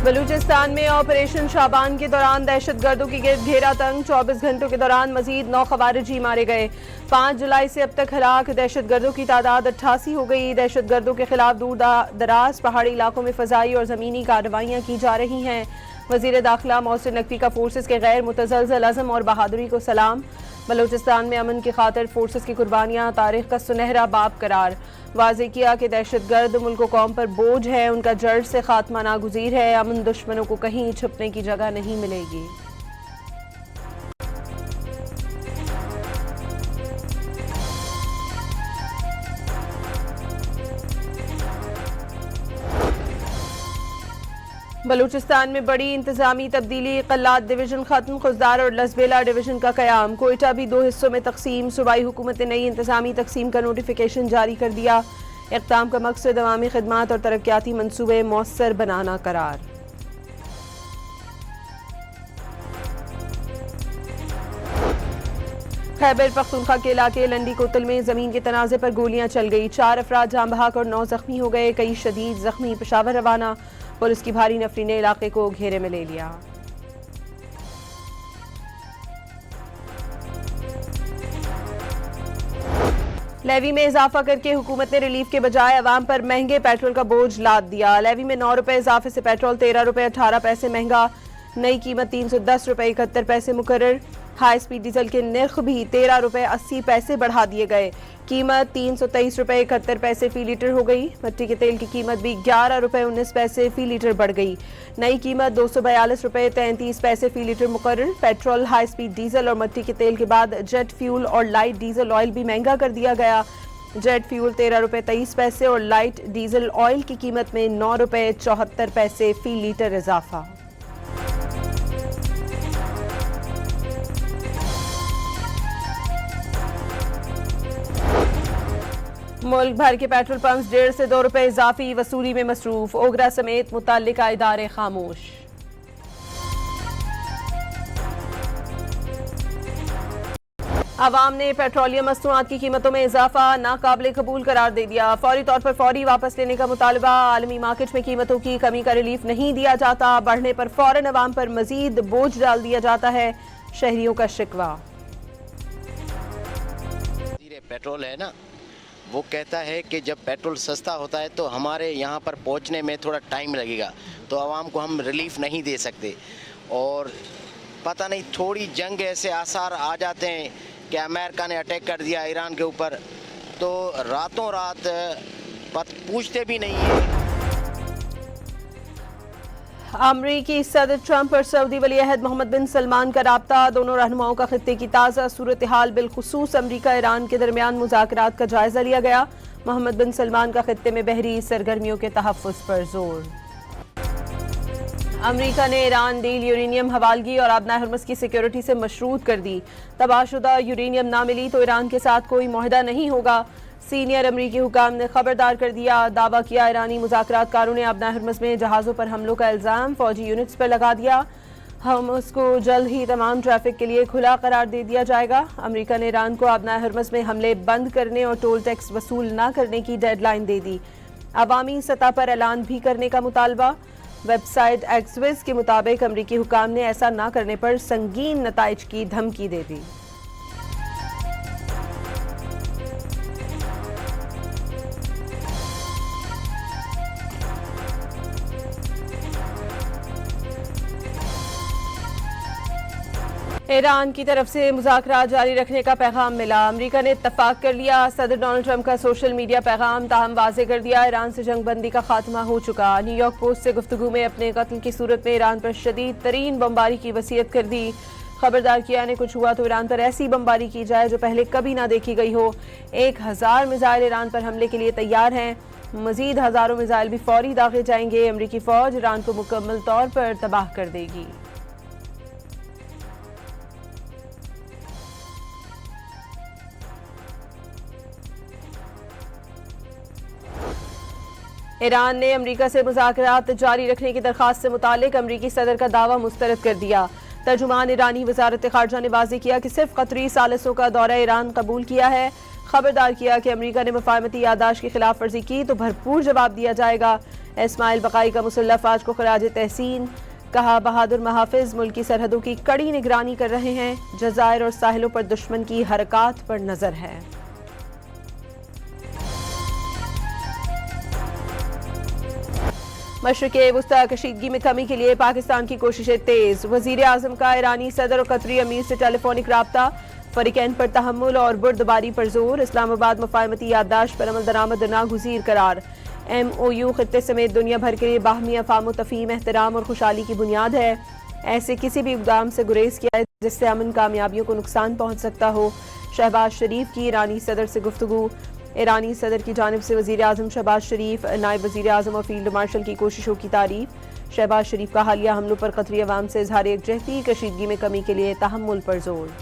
बलूचिस्तान में ऑपरेशन शाबान के दौरान दहशतगर्दों की गिरद घेरा तंग। 24 घंटों के दौरान मजीद 9 खवारिजी मारे गए। 5 जुलाई से अब तक हलाक दहशतगर्दों की तादाद 88 हो गई। दहशतगर्दों के खिलाफ दूर दराज पहाड़ी इलाकों में फजाई और ज़मीनी कार्रवाइयाँ की जा रही हैं। वज़ीर दाखिला मोहसिन नकवी का फोर्सेस के गैर मुतज़लज़ल अज़म और बहादुरी को सलाम। बलूचिस्तान में अमन की खातिर फोर्सेस की कुर्बानियाँ तारीख का सुनहरा बाब करार। वाज़े किया कि दहशतगर्द मुल्क कौम पर बोझ है, उनका जड़ से खात्मा नागुज़ीर है। अमन दुश्मनों को कहीं छुपने की जगह नहीं मिलेगी। बलूचिस्तान में बड़ी इंतजामी तब्दीली। कल्लात डिवीजन खत्म, खुजदार और लसबेला डिवीजन का कयाम। कोयटा भी 2 हिस्सों में तकसीम। सूबाई हुकूमत ने नई इंतजामी तकसीम का नोटिफिकेशन जारी कर दिया। इक़दाम का मकसद अवामी खिदमात और तरक्याती मनसूबे मौसर बनाना करार। खैबर पख्तूनख्वा के इलाके लंडी कोतल में जमीन के तनाज़े पर गोलियां चल गई। 4 अफराद जाँ बहक और 9 जख्मी हो गए। कई शदीद जख्मी पेशावर रवाना। पुलिस की भारी नफरी ने इलाके को घेरे में ले लिया। लेवी में इजाफा करके हुकूमत ने रिलीफ के बजाय अवाम पर महंगे पेट्रोल का बोझ लाद दिया। लेवी में 9 रुपए इजाफे से पेट्रोल 13 रुपए 18 पैसे महंगा। नई कीमत 310 रुपए 71 पैसे मुकर्रर। हाई स्पीड डीजल के नर्ख भी 13 रुपए 80 पैसे बढ़ा दिए गए। कीमत 323 रुपए 71 पैसे फी लीटर हो गई। मिट्टी के तेल की कीमत भी 11 रुपए 19 पैसे फी लीटर बढ़ गई। नई कीमत 242 रुपए 33 पैसे फी लीटर मुकर्रर। पेट्रोल, हाई स्पीड डीजल और मिट्टी के तेल के बाद जेट फ्यूल और लाइट डीजल ऑयल भी महंगा कर दिया गया। जेट फ्यूल 13 रुपए 23 पैसे और लाइट डीजल ऑयल की कीमत में 9 रुपए 74 पैसे फी लीटर इजाफा। मुल्क भर के पेट्रोल पंप्स 1.5 से 2 रुपए इजाफी वसूली में मसरूफ। ओगरा समेत मुताल्लिका इदारे खामोश। अवाम ने पेट्रोलियम मसनूआत की कीमतों में इजाफा नाकाबिले कबूल करार दे दिया। फौरी तौर पर फौरी वापस लेने का मुतालबा। आलमी मार्केट में कीमतों की कमी का रिलीफ नहीं दिया जाता। बढ़ने पर फौरन अवाम पर मजीद बोझ डाल दिया जाता है, शहरियों का शिकवा। पेट्रोल है ना, वो कहता है कि जब पेट्रोल सस्ता होता है तो हमारे यहाँ पर पहुँचने में थोड़ा टाइम लगेगा, तो आवाम को हम रिलीफ नहीं दे सकते। और पता नहीं थोड़ी जंग ऐसे आसार आ जाते हैं कि अमेरिका ने अटैक कर दिया ईरान के ऊपर, तो रातों रात पूछते भी नहीं है। अमरीकी सदर ट्रंप और सऊदी वली-अहद मोहम्मद बिन सलमान का राब्ता। दोनों रहनुमाओं का खित्ते की ताज़ा सूरत हाल बिलखुसूस अमरीका ईरान के दरमियान मुज़ाकरात का जायजा लिया गया। मोहम्मद बिन सलमान का खित्ते में बहरी सरगर्मियों के तहफ़्फ़ुज़ पर जोर। अमरीका ने ईरान डील यूरेनियम हवालगी और आबना हरमस की सिक्योरिटी से मशरूत कर दी। तबाहशुदा यूरेनियम ना मिली तो ईरान के साथ कोई मुआहदा नहीं होगा। सीनियर अमरीकी हुकाम ने खबरदार कर दिया। दावा किया ईरानी मुज़ाकरातकारों ने आबना हरमस में जहाज़ों पर हमलों का इल्ज़ाम फौजी यूनिट्स पर लगा दिया। हरमस को जल्द ही तमाम ट्रैफिक के लिए खुला करार दे दिया जाएगा। अमरीका ने ईरान को आबना हरमस में हमले बंद करने और टोल टैक्स वसूल न करने की डेडलाइन दे दी। अवामी सतह पर ऐलान भी करने का मुतालबा। वेबसाइट एक्सविस के मुताबिक अमरीकी हुकाम ने ऐसा न करने पर संगीन नताइज की धमकी दे दी। ईरान की तरफ से मुज़ाकरात जारी रखने का पैगाम मिला। अमरीका ने इत्तफाक कर लिया। सदर डोनाल्ड ट्रंप का सोशल मीडिया पैगाम ताहम वाज़े कर दिया, ईरान से जंग बंदी का खात्मा हो चुका। न्यूयॉर्क पोस्ट से गुफ्तगू में अपने कत्ल की सूरत में ईरान पर शदीद तरीन बमबारी की वसीयत कर दी। खबरदार किया ने कुछ हुआ तो ईरान पर ऐसी बमबारी की जाए जो पहले कभी ना देखी गई हो। 1000 मिसाइल ईरान पर हमले के लिए तैयार हैं। मजीद हज़ारों मिसाइल भी फौरी दागे जाएंगे। अमरीकी फ़ौज ईरान को मुकम्मल तौर पर तबाह कर देगी। ईरान ने अमरीका से मुज़ाकरात जारी रखने की दरख्वास्त से मुतालिक अमरीकी सदर का दावा मुस्तरद कर दिया। तर्जुमान ईरानी वज़ारत ख़ारजा ने वाज़ेह किया कि सिर्फ कतरी सालिसों का दौरा ईरान कबूल किया है। खबरदार किया कि अमेरिका ने मुफाहमती याददाश्त की खिलाफ वर्जी की तो भरपूर जवाब दिया जाएगा। इस्माइल बकाई का मुसल्लह फौज को खराज तहसीन, कहा बहादुर महाफिज मुल्क की सरहदों की कड़ी निगरानी कर रहे हैं, जज़ायर और साहिलों पर दुश्मन की हरकत पर नजर है। मशरिक़ वुस्ता कशीदगी में कमी के लिए पाकिस्तान की कोशिशें तेज। वज़ीर आज़म का ईरानी सदर और कतरी अमीर से टेलीफोनिक राब्ता, फरीकैन पर तहम्मुल और बुर्दबारी पर जोर। इस्लामाबाद मुफाहमती याददाश्त पर अमल दरामद नागुज़ीर करार। MOU खित्ते समेत दुनिया भर के लिए बाहमी अफ़ाम तफ़हीम, एहतराम और खुशहाली की बुनियाद है। ऐसे किसी भी इक़दाम से गुरेज किया है जिससे अमन कामयाबियों को नुकसान पहुँच सकता हो। शहबाज शरीफ की ईरानी सदर से गुफ्तगू। ईरानी सदर की जानिब से वज़ीर आज़म शहबाज शरीफ, नायब वज़ीर आज़म और फील्ड मार्शल की कोशिशों की तारीफ। शहबाज शरीफ का हालिया हमलों पर कतरी अवाम से इज़हार यकजहती, कशीदगी में कमी के लिए तहम्मुल पर जोर।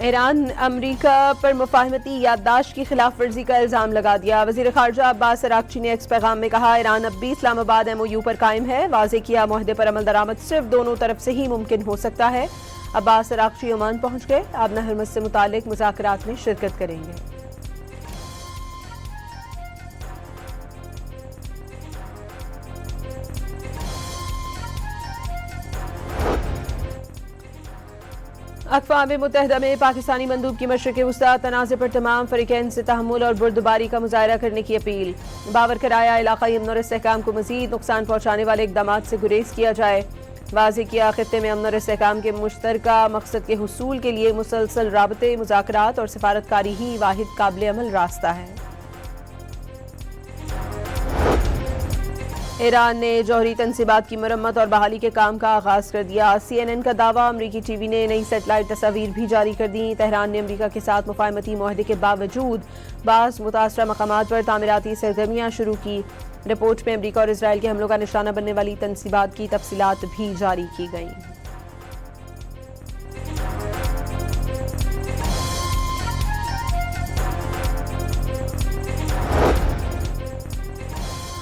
ईरान अमरीका पर मुफाहमती याददाश्त की खिलाफ वर्जी का इल्ज़ाम लगा दिया। वज़ीर ख़ारजा अब्बास अराग़ची ने एक्स पैगाम में कहा, ईरान अब भी इस्लामाबाद MOU पर कायम है। वाज़े किया मुआहदे पर अमल दरामद सिर्फ दोनों तरफ से ही मुमकिन हो सकता है। अब्बास अराग़ची ओमान पहुँच गए, अब नहर से मुतालिक मुज़ाकरात में शिरकत करेंगे। अक़वाम मुत्तहिदा में पाकिस्तानी मंदूब की मशरिक़ वुस्ता तनाज़े पर तमाम फ़रीक़ैन से तहम्मुल और बुर्दबारी का मुज़ाहरा करने की अपील। बावर कराया इलाक़ाई अमन और इस्तेहकाम को मज़ीद नुकसान पहुँचाने वाले इक़दामात से गुरेज किया जाए। वाज़ेह किया खित्ते में अमन और इस्तेहकाम के मुश्तरका मकसद के हुसूल के लिए मुसलसल राबते, मुज़ाकरात और सफारतकारी ही वाहिद काबिल अमल रास्ता है। ईरान ने जौहरी तनसीबात की मरम्मत और बहाली के काम का आगाज़ कर दिया। CNN का दावा, अमरीकी TV ने नई सेटेलाइट तस्वीर भी जारी कर दी। तेहरान ने अमरीका के साथ मुफाहमती मुआहदे के बावजूद बाज़ मुतासरा मकामात पर तामीराती सरगर्मियाँ शुरू की। रिपोर्ट में अमरीका और इसराइल के हमलों का निशाना बनने वाली तनसीबात की तफसीलात भी जारी की गई।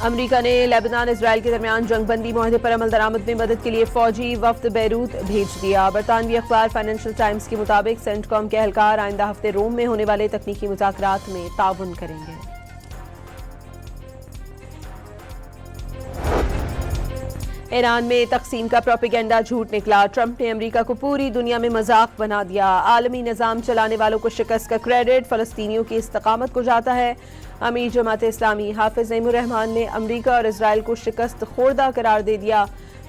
अमरीका ने लेबनान इसराइल के दरमियान जंगबंदी मुआहदे पर अमल दरामद में मदद के लिए फौजी वफ्द बैरूत भेज दिया। बरतानवी अखबार फाइनेंशियल टाइम्स के मुताबिक सेंटकॉम के एहलकार आइंदा हफ्ते रोम में होने वाले तकनीकी मुज़ाकरात में ताउन करेंगे। ईरान में तकसीम का प्रोपेगेंडा झूठ निकला। ट्रंप ने अमरीका को पूरी दुनिया में मजाक बना दिया। आलमी निज़ाम चलाने वालों को शिकस्त का क्रेडिट फ़लस्तीनियों की इस्तकामत को जाता है। अमीर जमात इस्लामी हाफिज नईमुर रहमान ने अमरीका और इसराइल को शिकस्त खोर्दा करार दे दिया।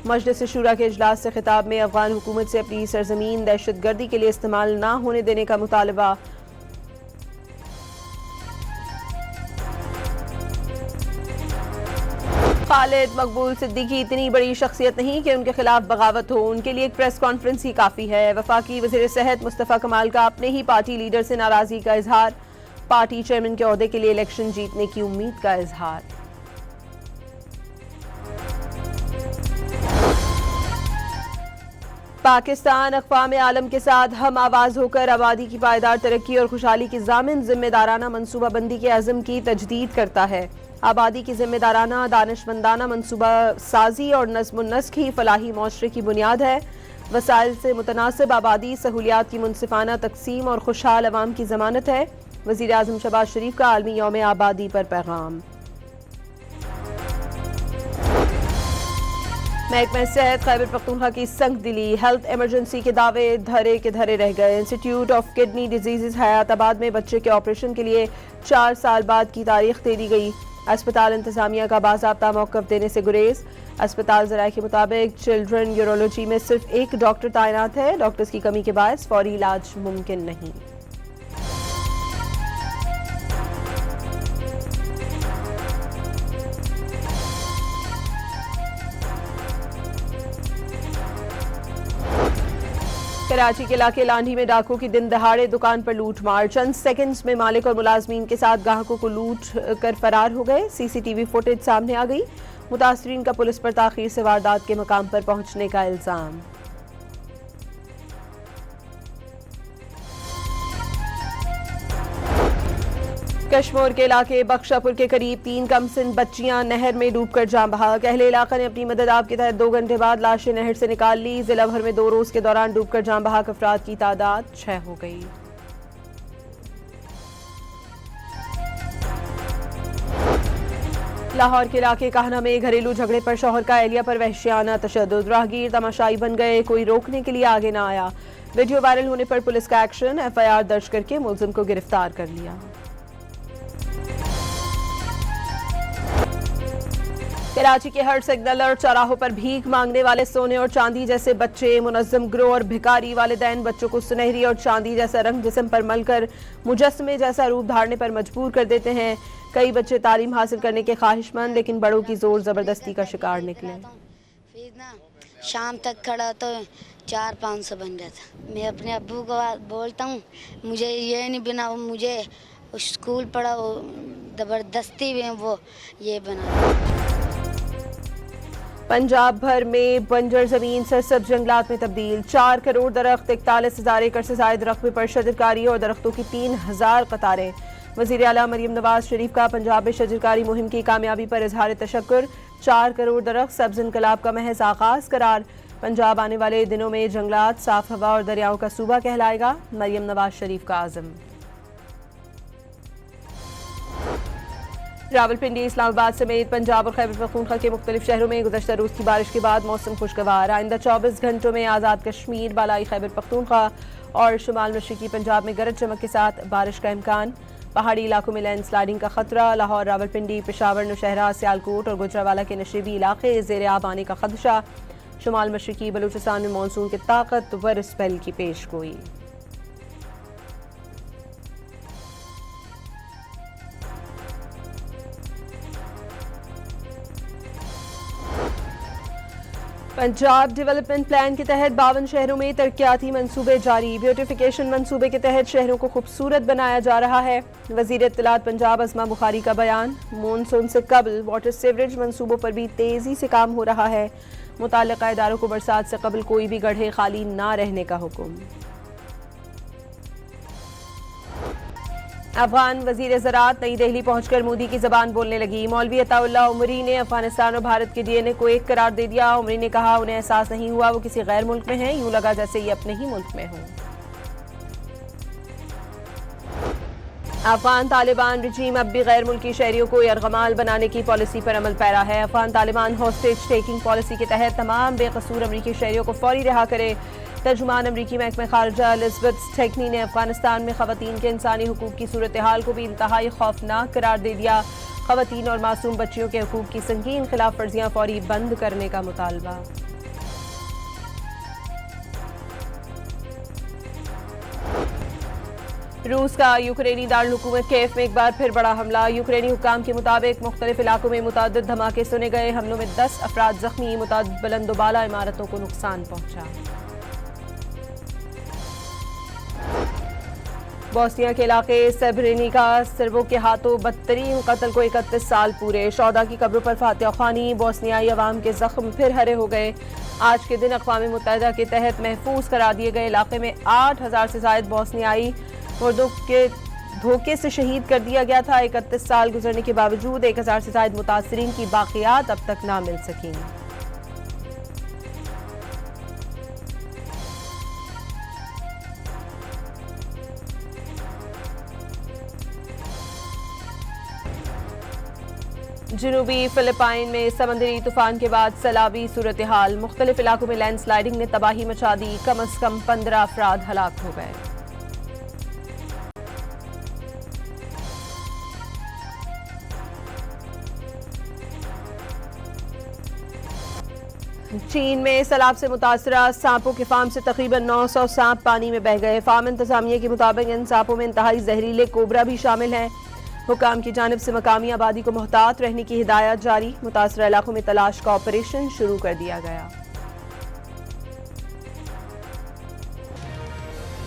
मजलिस शूरा के इजलास से खिताब में अफगान हुकूमत से अपनी सरजमीन दहशतगर्दी के लिए इस्तेमाल ना होने देने का मुतालबा। खालिद मकबूल सिद्दीकी इतनी बड़ी शख्सियत नहीं कि उनके खिलाफ बगावत हो, उनके लिए एक प्रेस कॉन्फ्रेंस ही काफ़ी है। वफाकी वज़ीर सेहत मुस्तफ़ा कमाल का अपने ही पार्टी लीडर से नाराज़गी का इजहार। पार्टी चेयरमैन के ओहदे के लिए इलेक्शन जीतने की उम्मीद का इजहार। पाकिस्तान अक़वाम आलम के साथ हम आवाज़ होकर आबादी की पायदार तरक्की और खुशहाली की ज़ामिन ज़िम्मेदाराना मनसूबाबंदी के अज़म की तजदीद करता है। आबादी की ज़िम्मेदाराना दानिशमंदाना मनसूबा साजी और नज़्म नस्क ही फलाही मौशरे की बुनियाद है। वसाइल से मुतनासिब आबादी, सहूलियात की मुनसिफाना तकसीम और खुशहाल अवाम की ज़मानत है। वज़ीर आज़म शहबाज शरीफ का आलमी यौम आबादी पर पैगाम। महकमा सेहत खैबर पख्तूनख्वा की संग दिली, हेल्थ इमरजेंसी के दावे धरे के धरे रह गए। Institute of kidney disease Hayatabad में बच्चे के ऑपरेशन के लिए 4 साल बाद की तारीख दे दी गई। अस्पताल इंतजामिया का बाज़ाब्ता मौक़िफ़ देने से गुरेज। अस्पताल ज़राए के मुताबिक चिल्ड्रन यूरोलॉजी में सिर्फ एक डॉक्टर तैनात है। डॉक्टर्स की कमी के बायस फौरी इलाज मुमकिन नहीं। कराची के इलाके लांढी में डाकुओं की दिन दहाड़े दुकान पर लूट मार। चंद सेकंड्स में मालिक और मुलाजमीन के साथ ग्राहकों को लूट कर फरार हो गए। CCTV फुटेज सामने आ गई। मुतासरीन का पुलिस पर ताखीर से वारदात के मकाम पर पहुंचने का इल्जाम। कश्मीर के इलाके बख्शापुर के करीब 3 कमसिन बच्चियां नहर में डूबकर जान बहक। अहले इलाका ने अपनी मदद आप के तहत 2 घंटे बाद लाशें नहर से निकाल ली। जिला भर में 2 रोज के दौरान डूबकर जान बहक अफराद की तादाद 6 हो गई। लाहौर के इलाके काहना में घरेलू झगड़े पर शौहर का एहलिया पर वहशियाना तशद्दुद। राहगीर तमाशाई बन गए, कोई रोकने के लिए आगे ना आया। वीडियो वायरल होने पर पुलिस का एक्शन, FIR दर्ज करके मुलजिम को गिरफ्तार कर लिया। कराची के हर सिग्नल और चौराहों पर भीख मांगने वाले सोने और चांदी जैसे बच्चे, मुनज़्ज़म गिरोह और भिखारी वालिदैन बच्चों को सुनहरी और चांदी जैसा रंग जिस्म पर मलकर मुजस्समे जैसा रूप धारने पर मजबूर कर देते हैं। कई बच्चे तालीम हासिल करने के ख्वाहिशमंद, लेकिन बड़ों की जोर जबरदस्ती का शिकार निकले। फिर ना शाम तक खड़ा तो 400-500 बन गया था। मैं अपने अब्बू को बोलता हूँ मुझे ये नहीं बना, मुझे स्कूल पढ़ा, ज़बरदस्ती में वो ये बना। पंजाब भर में बंजर जमीन सरसब्ज जंगलात में तब्दील। 4 करोड़ दरख्त, 41,000 एकड़ से ज्यादा रकबे पर शजरकारी और दरख्तों की 3,000 कतारें। वज़ीर आला मरियम नवाज शरीफ का पंजाब में शजरकारी मुहिम की कामयाबी पर इजहार तशक्कुर। 4 करोड़ दरख्त सब्ज इनकलाब का महज आगाज करार। पंजाब आने वाले दिनों में जंगलात, साफ हवा और दरियाओं का सूबा कहलाएगा, मरियम नवाज शरीफ का आज़म। रावलपिंडी, इस्लामाबाद समेत पंजाब और खैबर पख्तूनख्वा के मुख्तलिफ शहरों में गुज़श्ता रोज़ की बारिश के बाद मौसम खुशगवार। आइंदा 24 घंटों में आज़ाद कश्मीर, बालाई खैबर पख्तूनख्वा और शुमाल मशरकी पंजाब में गरज चमक के साथ बारिश का इम्कान। पहाड़ी इलाकों में लैंड स्लाइडिंग का खतरा। लाहौर, रावलपिंडी, पेशावर, नौशहरा, सियालकोट और गुजरावाला के नशीबी इलाके ज़ेर आब आने का खदशा। शुमाल मशरकी बलूचिस्तान में मानसून की ताकतवर स्पेल की पेशगोई। पंजाब डेवलपमेंट प्लान के तहत 52 शहरों में तरक्याती मंसूबे जारी। ब्यूटिफिकेशन मंसूबे के तहत शहरों को खूबसूरत बनाया जा रहा है। वज़ीर इत्तलात पंजाब अज़मा बुखारी का बयान। मानसून से कबल वाटर सीवरेज मंसूबों पर भी तेजी से काम हो रहा है। मुताल्लिक़ा इदारों को बरसात से कबल कोई भी गड्ढे खाली ना रहने का हुक्म। अफगान वज़ीर ज़राअत नई दिल्ली पहुंचकर मोदी की ज़बान बोलने लगी। मौलवी अताउल्लाह उमरी ने अफगानिस्तान और भारत के DNA को एक करार दे दिया। उमरी ने कहा उन्हें एहसास नहीं हुआ वो किसी गैर मुल्क में हैं, यूं लगा जैसे ये अपने ही मुल्क में हों। अफगान तालिबान रजीम अब भी गैर मुल्की शहरियों को यरगमाल बनाने की पॉलिसी पर अमल पैरा है। Afghan Taliban hostage taking policy के तहत तमाम बेकसूर अमरीकी शहरियों को फौरी रिहा करे। तर्जुमान अमरीकी महकमा खारजा एलिज़ाबेथ स्टेकनी ने अफगानिस्तान में ख़वातीन के इंसानी हुकूक की सूरत हाल को भी इंतहाई खौफनाक करार दे दिया। ख़वातीन और मासूम बच्चियों के हुकूक की संगीन खिलाफ वर्जियाँ फौरी बंद करने का मुतालबा। रूस का यूक्रेनी दारुल हुकूमत कीव में एक बार फिर बड़ा हमला। यूक्रेनी हुक्काम के मुताबिक मुख्तलिफ इलाकों में मुतअद्दिद धमाके सुने गए। हमलों में 10 अफराद जख्मी, मुतअद्दिद बुलंदोबाला इमारतों को नुकसान पहुंचा। बोस्निया के इलाके सेब्रेनिका सर्बों के हाथों बदतरीन कत्ल को 31 साल पूरे। शौदा की कब्रों पर फातिहा ख्वानी। बोस्नियाई अवाम के जख्म फिर हरे हो गए। आज के दिन अक़वाम मुत्तहिदा के तहत महफूज करार दिए गए इलाके में 8,000 से ज़ायद बोस्नियाई मुर्दों के धोखे से शहीद कर दिया गया था। 31 साल गुजरने के बावजूद 1,000 से ज़ायद मुतासरीन की बाक़ियात अब तक ना मिल सकी। जनूबी फिलिपाइन में समंदरी तूफान के बाद सैलाबी सूरत हाल। मुख्तलिफ इलाकों में लैंड स्लाइडिंग ने तबाही मचा दी। कम अज कम 15 अफराद हलाक हो गए। चीन में सैलाब से मुतासरा सांपों के फार्म से तकरीबन 900 सांप पानी में बह गए। फार्म इंतजामिया के मुताबिक इन सांपों में इंतहाई जहरीले कोबरा भी शामिल हैं। हुकाम की जानिब से मकामी आबादी को मोहतात रहने की हिदायत जारी। मुतासरा इलाकों में तलाश का ऑपरेशन शुरू कर दिया गया।